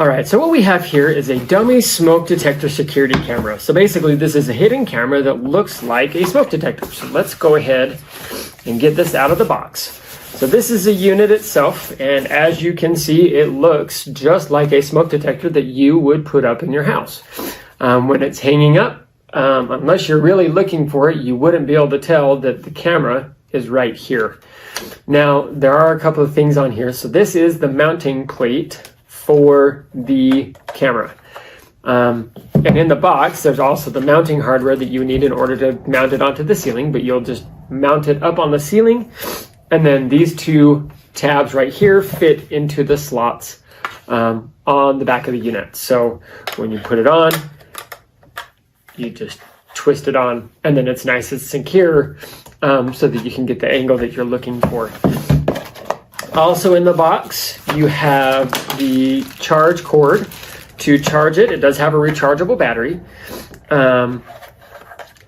All right, so what we have here is a dummy smoke detector security camera. So basically this is a hidden camera that looks like a smoke detector. So let's go ahead and get this out of the box. So this is a unit itself, and as you can see, it looks just like a smoke detector that you would put up in your house. When it's hanging up, unless you're really looking for it, you wouldn't be able to tell that the camera is right here. Now, there are a couple of things on here. So this is the mounting plate for the camera. And in the box, there's also the mounting hardware that you need in order to mount it onto the ceiling, but you'll just mount it up on the ceiling. And then these two tabs right here fit into the slots on the back of the unit. So when you put it on, you just twist it on, and then it's nice and secure so that you can get the angle that you're looking for. Also in the box, you have the charge cord to charge it. It does have a rechargeable battery,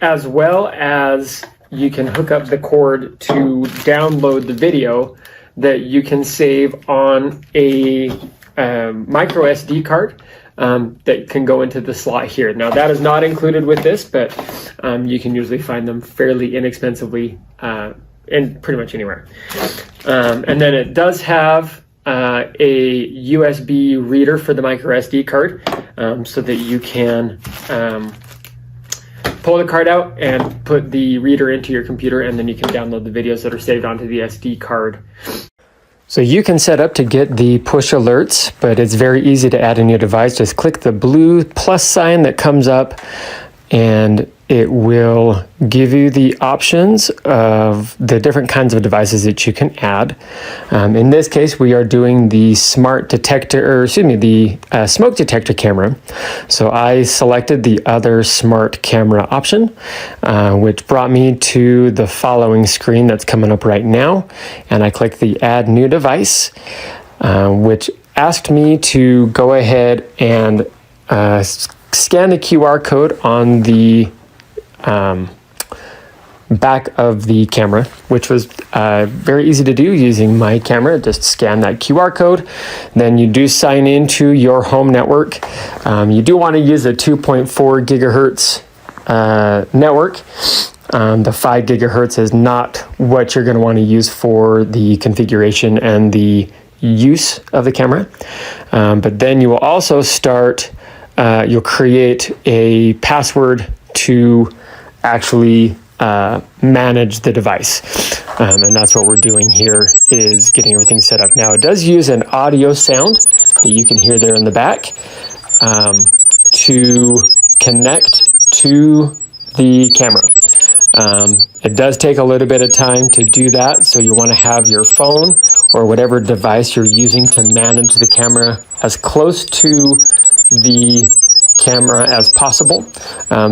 as well as you can hook up the cord to download the video that you can save on a micro SD card that can go into the slot here. Now that is not included with this, but you can usually find them fairly inexpensively in pretty much anywhere. And then it does have a USB reader for the micro SD card, so that you can pull the card out and put the reader into your computer, and then you can download the videos that are saved onto the SD card. So you can set up to get the push alerts, but it's very easy to add a new device. Just click the blue plus sign that comes up, and it will give you the options of the different kinds of devices that you can add. In this case, we are doing the smart detector, or excuse me, the smoke detector camera. So I selected the other smart camera option, which brought me to the following screen that's coming up right now. And I clicked the add new device, which asked me to go ahead and scan the QR code on the back of the camera, which was very easy to do using my camera. Just scan that QR code. Then you do sign into your home network. You do want to use a 2.4 gigahertz network. The 5 gigahertz is not what you're going to want to use for the configuration and the use of the camera. But then you will also start, you'll create a password to actually manage the device. And that's what we're doing here, is getting everything set up. Now it does use an audio sound that you can hear there in the back to connect to the camera. It does take a little bit of time to do that, so you want to have your phone or whatever device you're using to manage the camera as close to the camera as possible,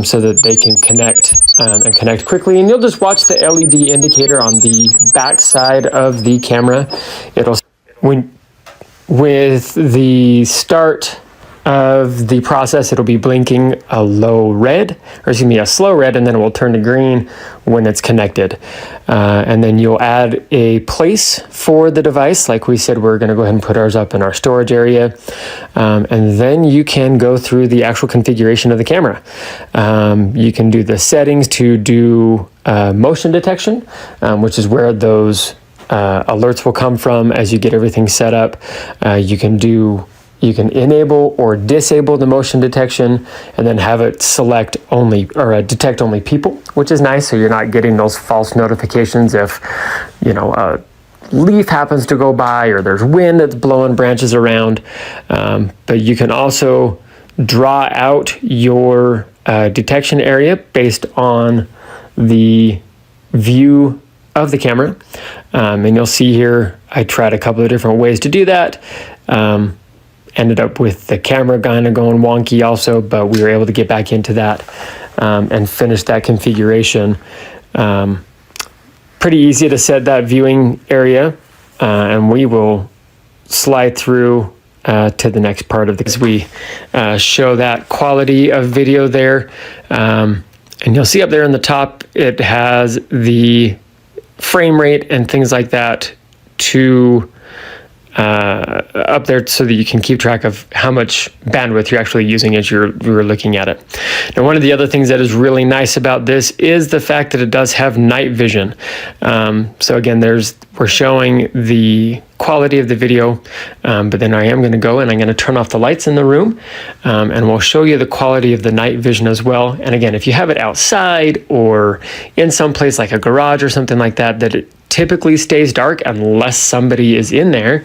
so that they can connect and connect quickly. And you'll just watch the LED indicator on the back side of the camera. It'll, with the start of the process, it'll be blinking a slow red, and then it will turn to green when it's connected. And then you'll add a place for the device. Like we said, we're going to go ahead and put ours up in our storage area. And then you can go through the actual configuration of the camera. You can do the settings to do motion detection, which is where those alerts will come from as you get everything set up. You can enable or disable the motion detection, and then have it select only, or detect only people, which is nice, so you're not getting those false notifications if, a leaf happens to go by or there's wind that's blowing branches around. But you can also draw out your detection area based on the view of the camera. And you'll see here, I tried a couple of different ways to do that. Ended up with the camera kind of going wonky also, but we were able to get back into that and finish that configuration. Pretty easy to set that viewing area, and we will slide through to the next part of this. We show that quality of video there, and you'll see up there in the top, it has the frame rate and things like that to up there so that you can keep track of how much bandwidth you're actually using as you're looking at it. Now, one of the other things that is really nice about this is the fact that it does have night vision. So again, we're showing the quality of the video, but then I am going to go and I'm going to turn off the lights in the room, and we'll show you the quality of the night vision as well. And again, if you have it outside or in some place like a garage or something like that, that it typically stays dark unless somebody is in there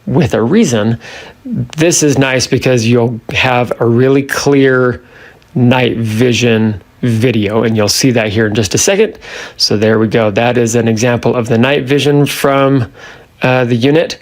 with a reason. This is nice because you'll have a really clear night vision video, and you'll see that here in just a second. So there we go. That is an example of the night vision from the unit.